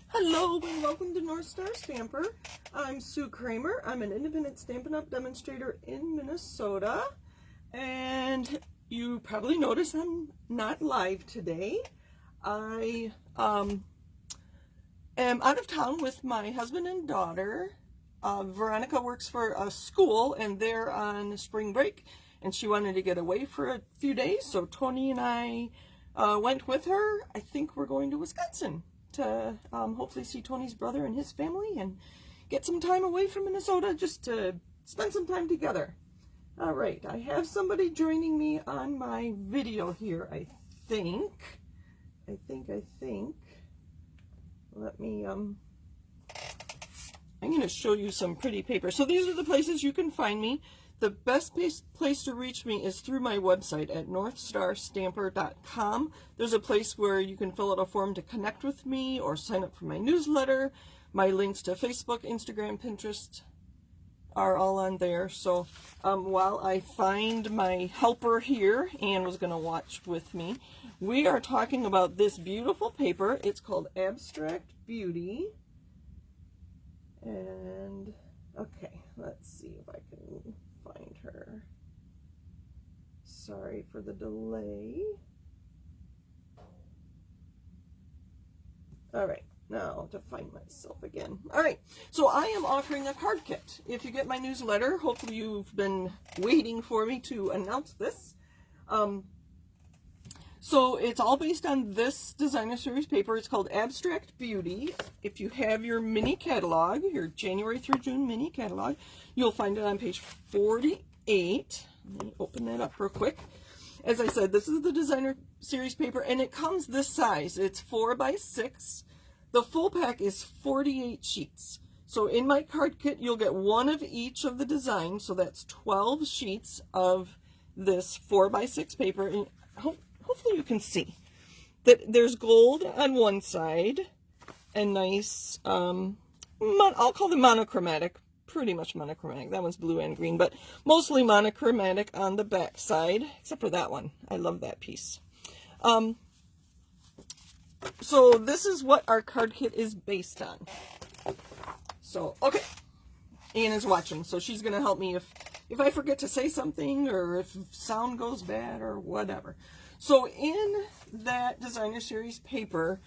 Hello and welcome to North Star Stamper. I'm Sue Kramer. I'm an independent Stampin' Up! Demonstrator in Minnesota. And you probably noticed I'm not live today. I am out of town with my husband and daughter. Veronica works for a school and they're on spring break. And she wanted to get away for a few days. So Tony and I went with her. I think we're going to Wisconsin to hopefully see Tony's brother and his family and get some time away from Minnesota just to spend some time together. All right, I have somebody joining me on my video here, I think. Let me, I'm going to show you some pretty paper. So these are the places you can find me. The best place to reach me is through my website at northstarstamper.com. There's a place where you can fill out a form to connect with me or sign up for my newsletter. My links to Facebook, Instagram, Pinterest are all on there. So while I find my helper here, Anne was going to watch with me, we are talking about this beautiful paper. It's called Abstract Beauty. And okay, let's see if I can find her. Sorry for the delay. All right, now to find myself again. All right, so I am offering a card kit. If you get my newsletter, hopefully you've been waiting for me to announce this. So it's all based on this designer series paper. It's called Abstract Beauty. If you have your mini catalog, your January through June mini catalog, you'll find it on page 48. Let me open that up real quick. As I said, this is the designer series paper, and it comes this size. It's 4x6. The full pack is 48 sheets. So in my card kit, you'll get one of each of the designs. So that's 12 sheets of this 4x6 paper. And hopefully you can see that there's gold on one side and nice, I'll call them monochromatic, pretty much monochromatic. That one's blue and green, but mostly monochromatic on the back side, except for that one. I love that piece. So this is what our card kit is based on. So, okay, Anne is watching, so she's going to help me if I forget to say something or if sound goes bad or whatever. So in that designer series paper,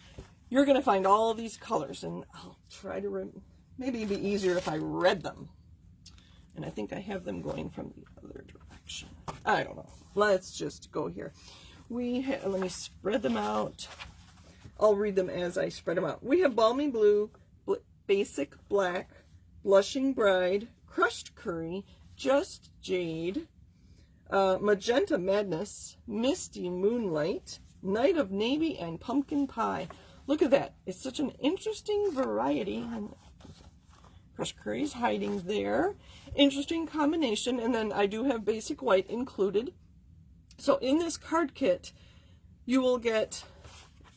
you're going to find all these colors, and I'll try to, maybe it'd be easier if I read them. And I think I have them going from the other direction. I don't know. Let's just go here. Let me spread them out. I'll read them as I spread them out. We have Balmy Blue, Basic Black, Blushing Bride, Crushed Curry, Just Jade, Magenta Madness, Misty Moonlight, Night of Navy, and Pumpkin Pie. Look at that. It's such an interesting variety. Crushed Curry's hiding there. Interesting combination. And then I do have Basic White included. So in this card kit, you will get,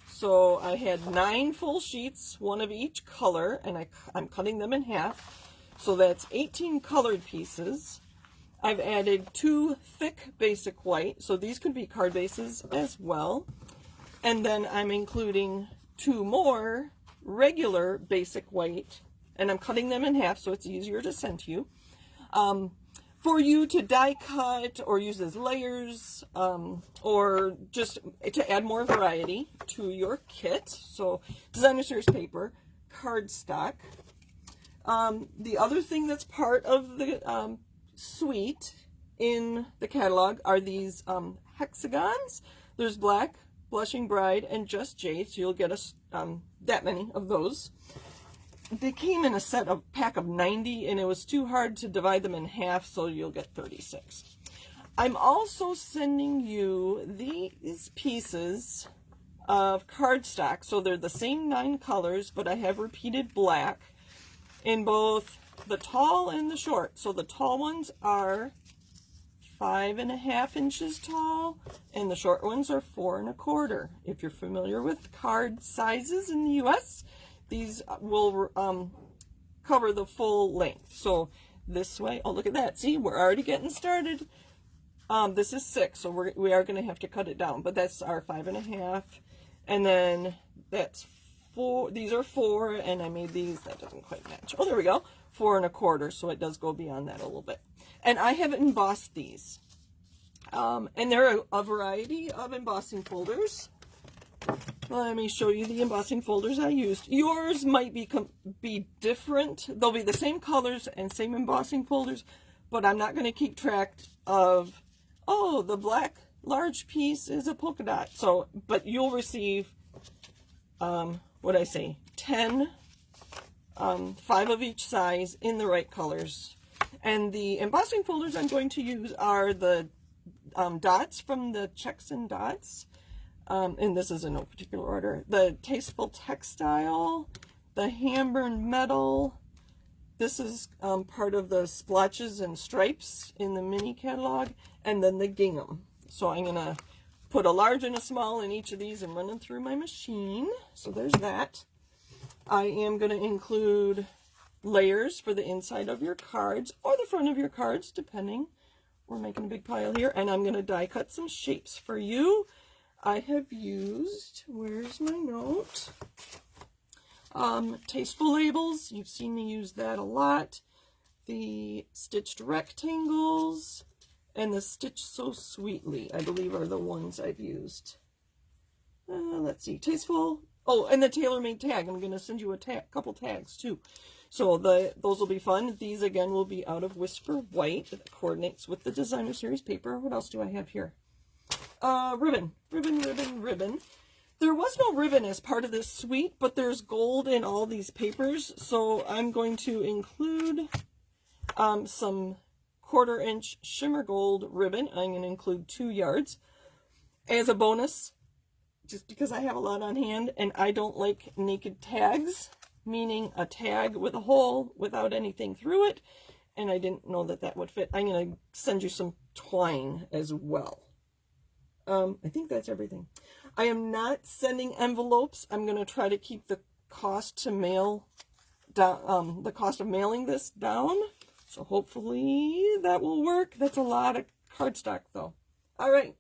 so I had 9 full sheets, one of each color, and I'm cutting them in half. So that's 18 colored pieces. I've added 2 thick Basic White, so these could be card bases as well. And then I'm including 2 more regular Basic White, and I'm cutting them in half so it's easier to send to you. For you to die cut or use as layers, or just to add more variety to your kit. So designer series paper, cardstock. The other thing that's part of the suite in the catalog are these hexagons. There's Black, Blushing Bride, and Just Jade, so you'll get us that many of those. They came in a pack of 90, and it was too hard to divide them in half, so you'll get 36. I'm also sending you these pieces of cardstock, so they're the same 9 colors, but I have repeated black in both the tall and the short. So the tall ones are 5.5 inches tall, and the short ones are 4 1/4. If you're familiar with card sizes in the US, these will cover the full length. So this way, oh, look at that. See, we're already getting started. This is 6, so we are going to have to cut it down, but that's our 5.5. And then that's 4, these are 4, and I made these, that doesn't quite match. Oh, there we go, 4 1/4, so it does go beyond that a little bit. And I have embossed these. And there are a variety of embossing folders. Let me show you the embossing folders I used. Yours might be different. They'll be the same colors and same embossing folders, but I'm not going to keep track of, oh, the black large piece is a polka dot. So, but you'll receive, what I say, 10, 5 of each size in the right colors. And the embossing folders I'm going to use are the dots from the Checks and Dots. And this is in no particular order. The Tasteful Textile, the Hamburn Metal. This is part of the Splotches and Stripes in the mini catalog, and then the Gingham. So I'm going to put a large and a small in each of these and run them through my machine. So there's that. I am going to include layers for the inside of your cards or the front of your cards, depending. We're making a big pile here, and I'm going to die cut some shapes for you. I have used, where's my note? Tasteful labels. You've seen me use that a lot. The stitched rectangles and the Stitch So Sweetly, I believe, are the ones I've used. Let's see, tasteful. Oh, and the tailor-made tag. I'm going to send you a couple tags too. So those will be fun. These again will be out of Whisper White. That coordinates with the Designer Series paper. What else do I have here? Ribbon. There was no ribbon as part of this suite, but there's gold in all these papers, so I'm going to include some 1/4 inch shimmer gold ribbon. I'm going to include 2 yards as a bonus, just because I have a lot on hand, and I don't like naked tags, meaning a tag with a hole without anything through it, and I didn't know that that would fit. I'm going to send you some twine as well. I think that's everything. I am not sending envelopes. I'm going to try to keep the cost to mail down, the cost of mailing this down. So hopefully that will work. That's a lot of cardstock though. All right.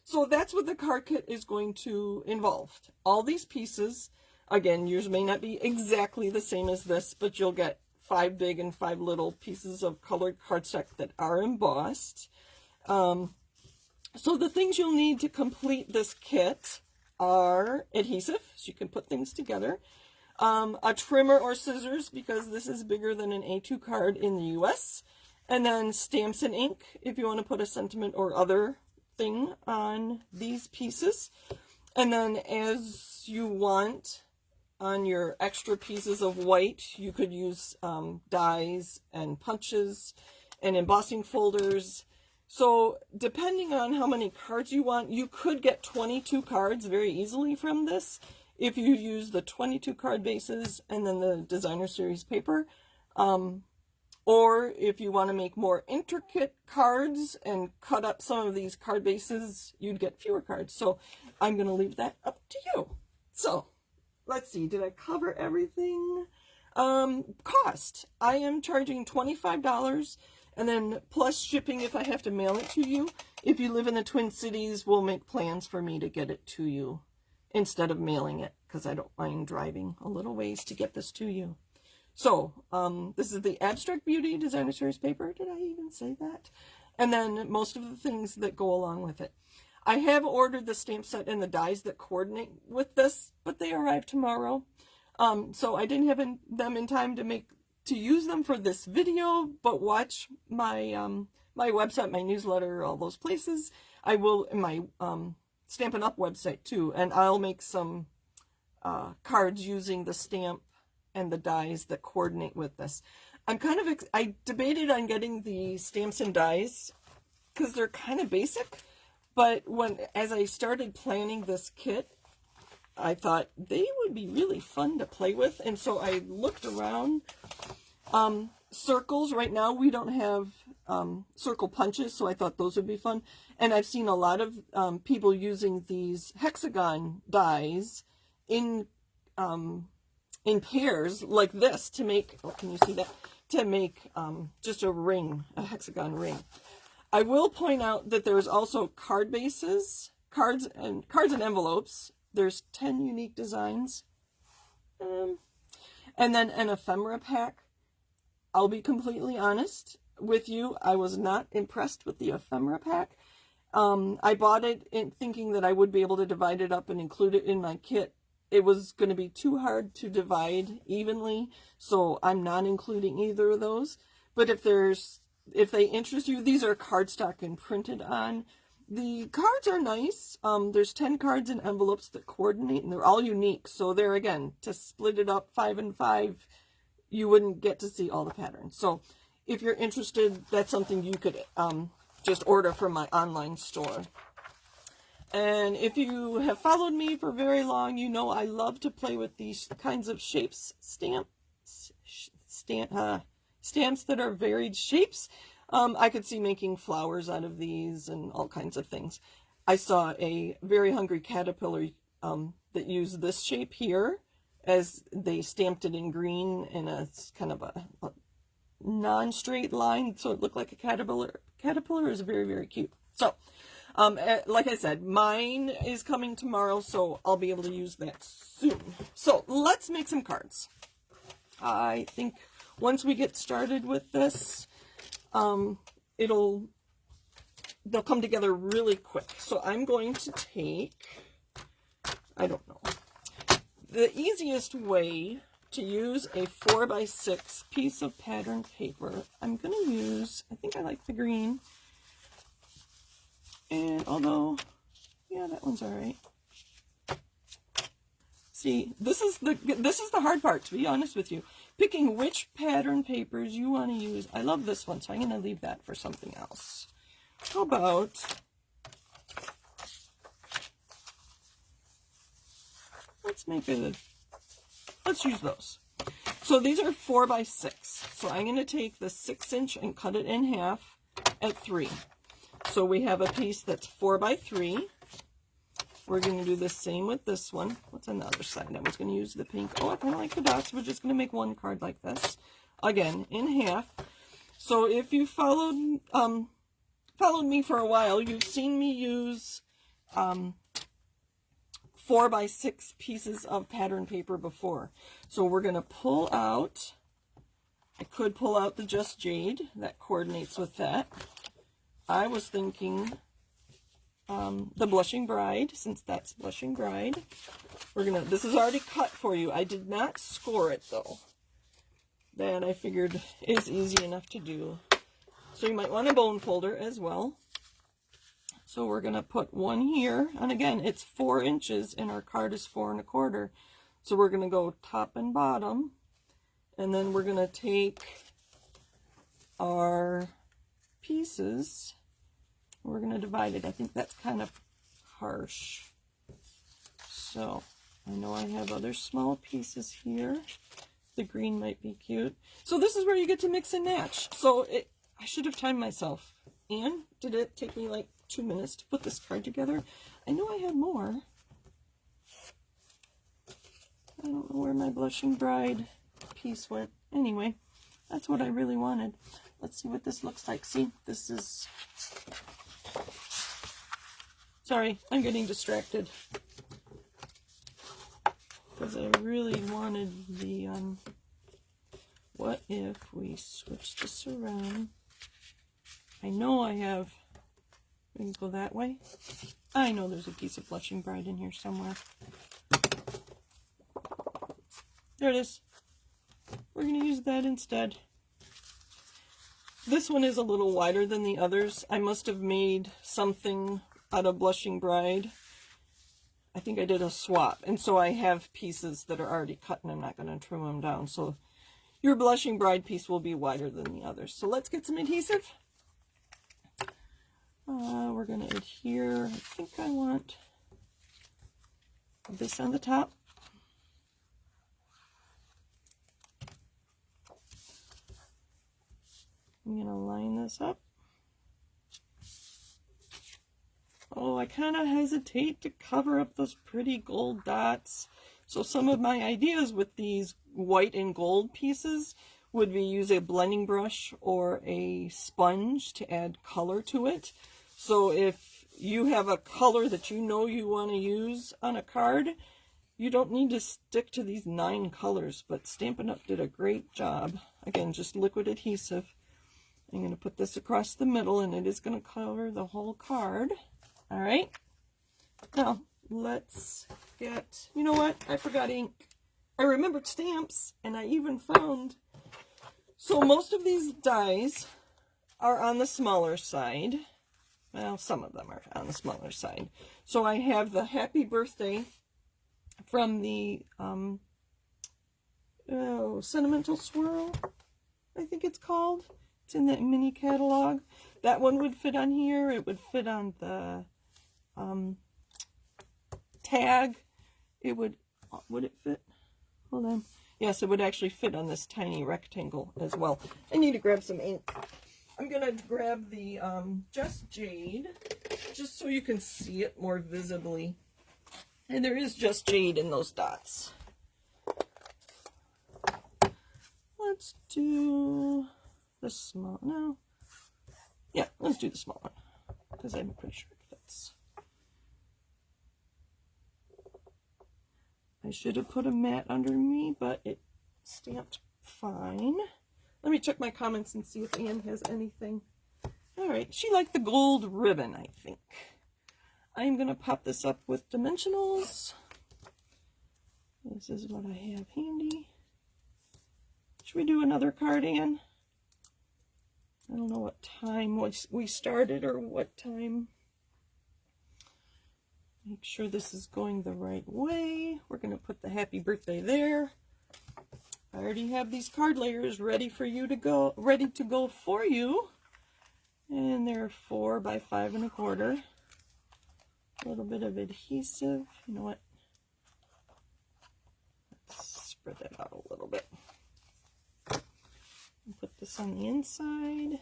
So that's what the card kit is going to involve. All these pieces, again, yours may not be exactly the same as this, but you'll get 5 big and 5 little pieces of colored cardstock that are embossed. So the things you'll need to complete this kit are adhesive, so you can put things together, a trimmer or scissors, because this is bigger than an A2 card in the US, and then stamps and ink, if you want to put a sentiment or other thing on these pieces. And then as you want, on your extra pieces of white, you could use dies and punches and embossing folders. So depending on how many cards you want, you could get 22 cards very easily from this if you use the 22 card bases and then the Designer Series paper. Or if you want to make more intricate cards and cut up some of these card bases, you'd get fewer cards. So I'm going to leave that up to you. So let's see, did I cover everything? Cost. I am charging $25. And then plus shipping if I have to mail it to you. If you live in the Twin Cities, we'll make plans for me to get it to you instead of mailing it, because I don't mind driving a little ways to get this to you. So this is the Abstract Beauty Designer Series paper. Did I even say that? And then most of the things that go along with it. I have ordered the stamp set and the dies that coordinate with this, but they arrive tomorrow. So I didn't have them in time to use them for this video, but watch my my website, my newsletter, all those places. I will, in my Stampin' Up website too, and I'll make some cards using the stamp and the dies that coordinate with this. I debated on getting the stamps and dies because they're kind of basic, but as I started planning this kit, I thought they would be really fun to play with, and so I looked around. Circles, right now we don't have circle punches, so I thought those would be fun. And I've seen a lot of people using these hexagon dies in pairs like this to make, oh, can you see that? To make just a ring, a hexagon ring. I will point out that there's also card bases, cards and envelopes. There's 10 unique designs. And then an ephemera pack. I'll be completely honest with you. I was not impressed with the ephemera pack. I bought it thinking that I would be able to divide it up and include it in my kit. It was going to be too hard to divide evenly, so I'm not including either of those. But if they interest you, these are cardstock and printed on. The cards are nice. There's 10 cards in envelopes that coordinate, and they're all unique. So there again, to split it up 5 and 5, you wouldn't get to see all the patterns. So if you're interested, that's something you could just order from my online store. And if you have followed me for very long, you know I love to play with these kinds of shapes, stamps that are varied shapes. I could see making flowers out of these and all kinds of things. I saw a Very Hungry Caterpillar that used this shape here, as they stamped it in green in a kind of a non-straight line, so it looked like a caterpillar. Caterpillar is very, very cute. So, like I said, mine is coming tomorrow, so I'll be able to use that soon. So, let's make some cards. I think once we get started with this, they'll come together really quick. So I'm going to take, I don't know, the easiest way to use a 4x6 piece of patterned paper. I'm going to use, I think I like the green, and although, yeah, that one's all right. See, this is the hard part, to be honest with you. Picking which pattern papers you want to use. I love this one, so I'm going to leave that for something else. How about, let's use those. So these are 4x6. So I'm going to take the 6-inch and cut it in half at 3. So we have a piece that's 4x3. We're going to do the same with this one. What's on the other side? I was going to use the pink. Oh, I kind of like the dots. We're just going to make one card like this. Again, in half. So if you followed me for a while, you've seen me use 4x6 pieces of pattern paper before. So we're going to pull out, I could pull out the Just Jade. That coordinates with that. I was thinking the Blushing Bride, since that's Blushing Bride. This is already cut for you. I did not score it though. That I figured is easy enough to do. So you might want a bone folder as well. So we're going to put one here, and again, it's 4 inches and our card is 4 1/4. So we're going to go top and bottom, and then we're going to take our pieces. We're going to divide it. I think that's kind of harsh. So I know I have other small pieces here. The green might be cute. So this is where you get to mix and match. So I should have timed myself. And did it take me like 2 minutes to put this card together? I know I had more. I don't know where my Blushing Bride piece went. Anyway, that's what I really wanted. Let's see what this looks like. See, this is... Sorry, I'm getting distracted. Because I really wanted the, what if we switch this around? I know I have, we can go that way. I know there's a piece of Blushing Bride in here somewhere. There it is. We're going to use that instead. This one is a little wider than the others. I must have made something out of Blushing Bride. I think I did a swap, and so I have pieces that are already cut, and I'm not going to trim them down. So your Blushing Bride piece will be wider than the others. So let's get some adhesive. We're going to adhere. I think I want this on the top. I'm going to line this up. Oh, I kind of hesitate to cover up those pretty gold dots. So some of my ideas with these white and gold pieces would be use a blending brush or a sponge to add color to it. So if you have a color that you know you want to use on a card, You don't need to stick to these 9 colors, but Stampin' Up! Did a great job. Again, just liquid adhesive. I'm going to put this across the middle, and it is going to cover the whole card. All right. Now, let's get, you know what? I forgot ink. I remembered stamps, and I even found, so most of these dies are on the smaller side. Well, some of them are on the smaller side. So I have the Happy Birthday from the Sentimental Swirl, I think it's called. It's in that mini catalog. That one would fit on here. It would fit on the tag. It would it fit? Hold on. Yes, it would actually fit on this tiny rectangle as well. I need to grab some ink. I'm going to grab the Just Jade, just so you can see it more visibly. And there is Just Jade in those dots. Let's do the small, no. Yeah, let's do the small one, because I'm pretty sure it fits. I should have put a mat under me, but it stamped fine. Let me check my comments and see if Anne has anything. All right, she liked the gold ribbon, I think. I'm going to pop this up with dimensionals. This is what I have handy. Should we do another card, Anne? I don't know what time we started or what time. Make sure this is going the right way. We're going to put the Happy Birthday there. I already have these card layers ready for you to go, ready to go for you. And they're 4 by 5 1/4. A little bit of adhesive. You know what? Let's spread that out a little bit. And put this on the inside.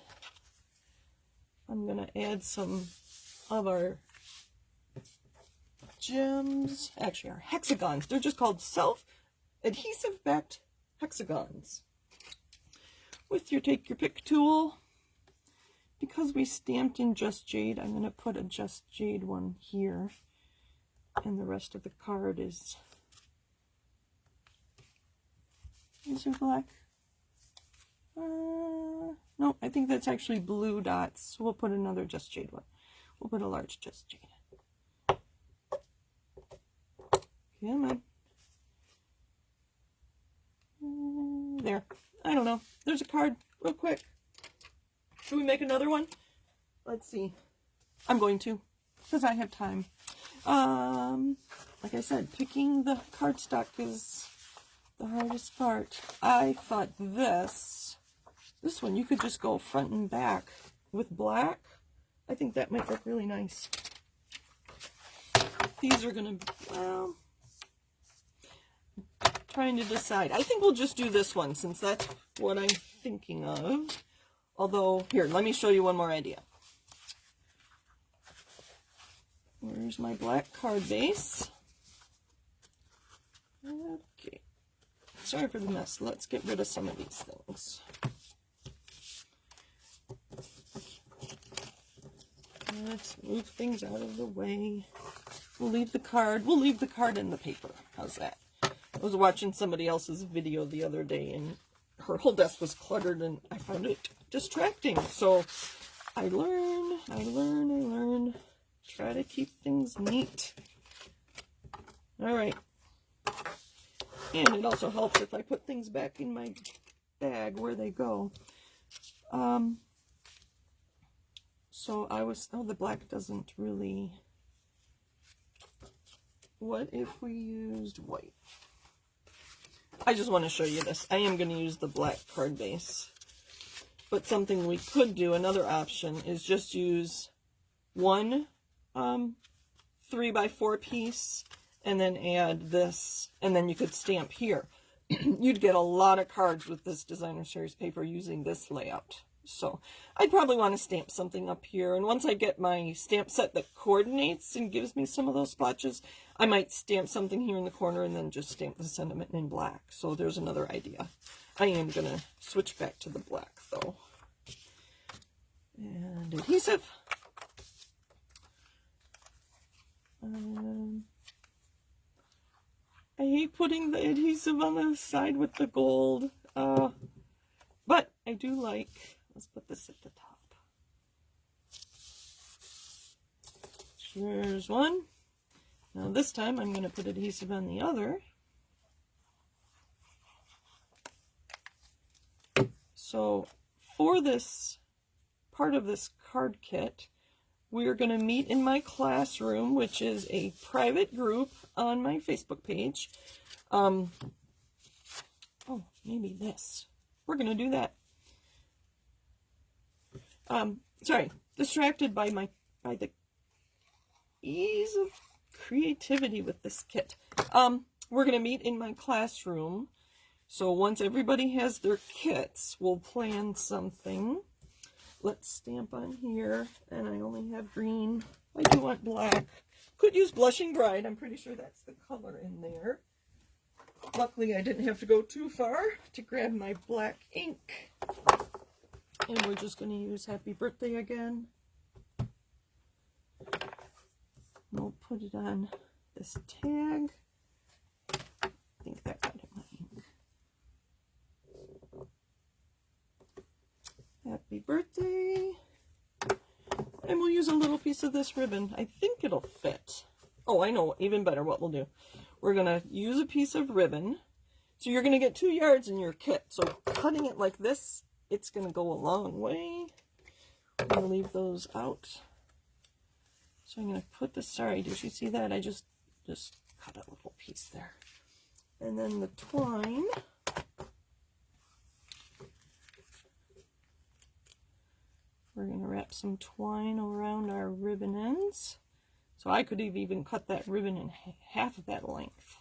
I'm going to add some of our gems, actually our hexagons. They're just called adhesive-backed hexagons. With your take your pick tool, because we stamped in Just Jade, I'm going to put a Just Jade one here, and the rest of the card is it black? No, I think that's actually blue dots. So we'll put another Just Jade one. We'll put a large Just Jade. Come on. There. I don't know. There's a card real quick. Should we make another one? Let's see. I'm going to, because I have time. Like I said, picking the cardstock is the hardest part. I thought this one you could just go front and back with black. I think that might look really nice. These are going to, well, trying to decide. I think we'll just do this one since that's what I'm thinking of. Although, here, let me show you one more idea. Where's my black card base? Okay. Sorry for the mess. Let's get rid of some of these things. Let's move things out of the way. We'll leave the card in the paper. How's that? I was watching somebody else's video the other day, and her whole desk was cluttered, and I found it distracting. So I learn. Try to keep things neat. All right. And it also helps if I put things back in my bag where they go. So I was, oh, the black doesn't really, what if we used white? I just want to show you this. I am going to use the black card base. But something we could do, another option, is just use one 3x4 piece and then add this, and then you could stamp here. You'd get a lot of cards with this designer series paper using this layout. So I'd probably want to stamp something up here, and once I get my stamp set that coordinates and gives me some of those splotches, I might stamp something here in the corner and then just stamp the sentiment in black. So there's another idea. I am going to switch back to the black though. And adhesive. I hate putting the adhesive on the side with the gold, but I do like, let's put this at the top. Here's one. Now this time I'm going to put adhesive on the other. So for this part of this card kit, we're going to meet in my classroom, which is a private group on my Facebook page. Oh, maybe this. We're going to do that. Sorry, distracted by the ease of creativity with this kit. We're going to meet in my classroom. So once everybody has their kits, we'll plan something. Let's stamp on here, and I only have green. I do want black. Could use Blushing Bride. I'm pretty sure that's the color in there. Luckily, I didn't have to go too far to grab my black ink. And we're just going to use Happy Birthday again. We'll put it on this tag. I think that got in my ink. Happy birthday. And we'll use a little piece of this ribbon. I think it'll fit. Oh, I know even better what we'll do. We're going to use a piece of ribbon. So you're going to get 2 yards in your kit. So cutting it like this, it's going to go a long way. I'm going to leave those out. So I'm going to put this, sorry, did you see that? I just cut a little piece there. And then the twine. We're going to wrap some twine around our ribbon ends. So I could have even cut that ribbon in half of that length.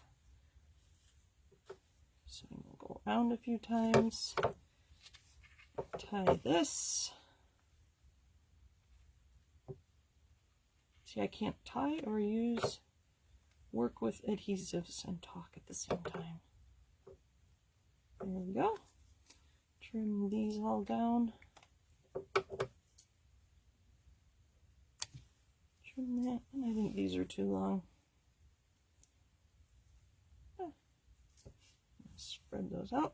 So I'm going to go around a few times. Tie this. See, I can't tie or work with adhesives and talk at the same time. There we go. Trim these all down. Trim that, and I think these are too long. Spread those out.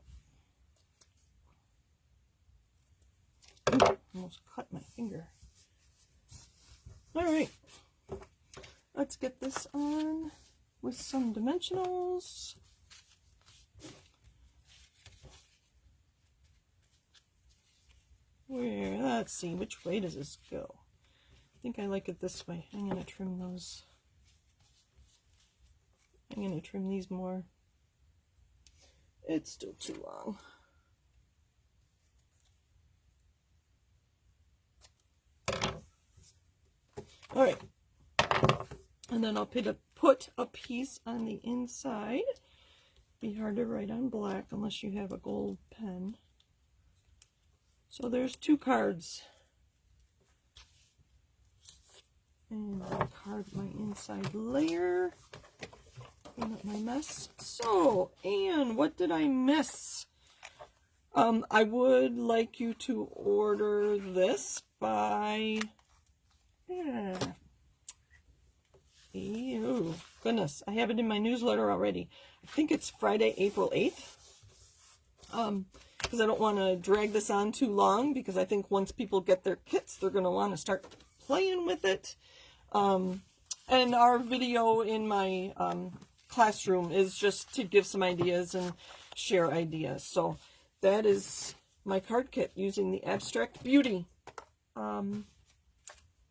Ooh, almost cut my finger. All right, let's get this on with some dimensionals. Let's see, which way does this go? I think I like it this way. I'm going to trim those. I'm going to trim these more. It's still too long. All right. And then I'll put a piece on the inside. Be hard to write on black unless you have a gold pen. So there's 2 cards. And I'll card my inside layer. Clean up my mess. So, Anne, what did I miss? I would like you to order this by... Ew, goodness, I have it in my newsletter already. I think it's Friday, April 8th. Because I don't want to drag this on too long, because I think once people get their kits, they're going to want to start playing with it. And our video in my classroom is just to give some ideas and share ideas. So that is my card kit using the Abstract Beauty.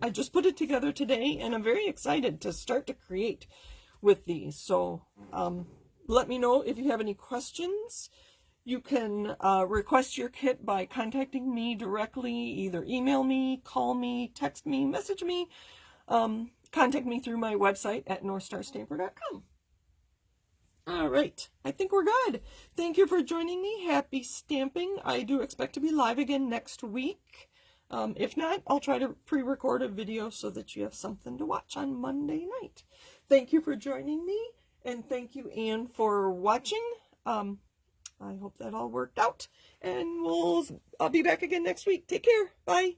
I just put it together today, and I'm very excited to start to create with these. So let me know if you have any questions. You can request your kit by contacting me directly. Either email me, call me, text me, message me. Contact me through my website at northstarstamper.com. All right, I think we're good. Thank you for joining me. Happy stamping. I do expect to be live again next week. If not, I'll try to pre-record a video so that you have something to watch on Monday night. Thank you for joining me, and thank you, Anne, for watching. I hope that all worked out, and I'll be back again next week. Take care. Bye.